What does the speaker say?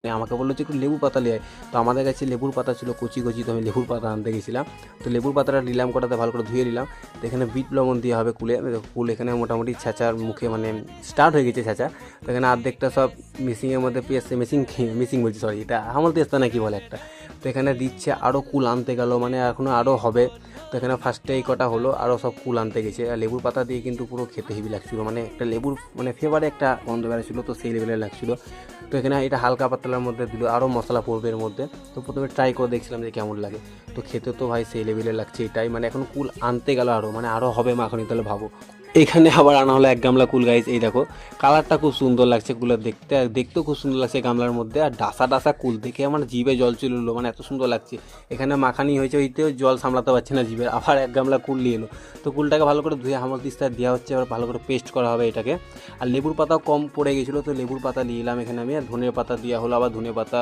আমাকে বললো যে একটু লেবু পাতা নিয়ে আয়। তো আমাদের কাছে লেবুর পাতা ছিল কচি কচি, তো আমি লেবুর পাতা আনতে গেছিলাম। তো লেবুর পাতাটা নিলাম, কটাতে ভালো করে ধুয়ে নিলাম। তো এখানে বিট লবণ দেওয়া হবে কুলে। দেখো কুল এখানে মোটামুটি ছ্যাঁচার মুখে মানে স্টার্ট হয়ে গেছে ছ্যাঁচা। তো এখানে অর্ধেকটা সব মিসিংয়ের মধ্যে পেয়েছে, মিসিং বলছি সরি, এটা হামল তেস্তা না কি বলে একটা। তো এখানে দিচ্ছে আরও কুল আনতে গেল, মানে এখনও আরও হবে। তো এখানে ফার্স্টে এই কটা হলো, আরও সব কুল আনতে গেছে। আর লেবুর পাতা দিয়ে কিন্তু পুরো খেতে হেভি লাগছিলো, মানে একটা লেবুর মানে ফ্লেভারে একটা গন্ধ বেরোচ্ছিলো, তো সেই লেভেলের লাগছিলো। তো এখানে এটা হালকা পাতলার মধ্যে দিল, আরও মশলা পড়বে এর মধ্যে। তো প্রথমে ট্রাই করে দেখছিলাম যে কেমন লাগে। তো খেতে তো ভাই সেই লেভেলের লাগছে এটাই, মানে এখন কুল আনতে গেল আরও, মানে আরও হবে মাখনি, তাহলে ভাবো। এখানে আবার আনা হলো 1 গামলা কুল গাইজ। এই দেখো কালারটা খুব সুন্দর লাগছে কুলের দেখতে, আর দেখতেও খুব সুন্দর লাগছে গামলার মধ্যে। আর ডাসা ডাসা কুল দেখে আমার জিভে জল চলে এলো, মানে এত সুন্দর লাগছে। এখানে মাখানি হয়েছে, ওইতেও জল সামলাতে পারছে না জিভে, আবার 1 গামলা কুল নিয়ে এলো। তো কুলটাকে ভালো করে ধুয়ে হামল দিস্তা দেওয়া হচ্ছে, আবার ভালো করে পেস্ট করা হবে এটাকে। আর লেবুর পাতাও কম পড়ে গেছিলো, তো লেবুর পাতা নিয়ে এলাম এখানে আমি। আর ধনের পাতা দেওয়া হলো, আবার ধনে পাতা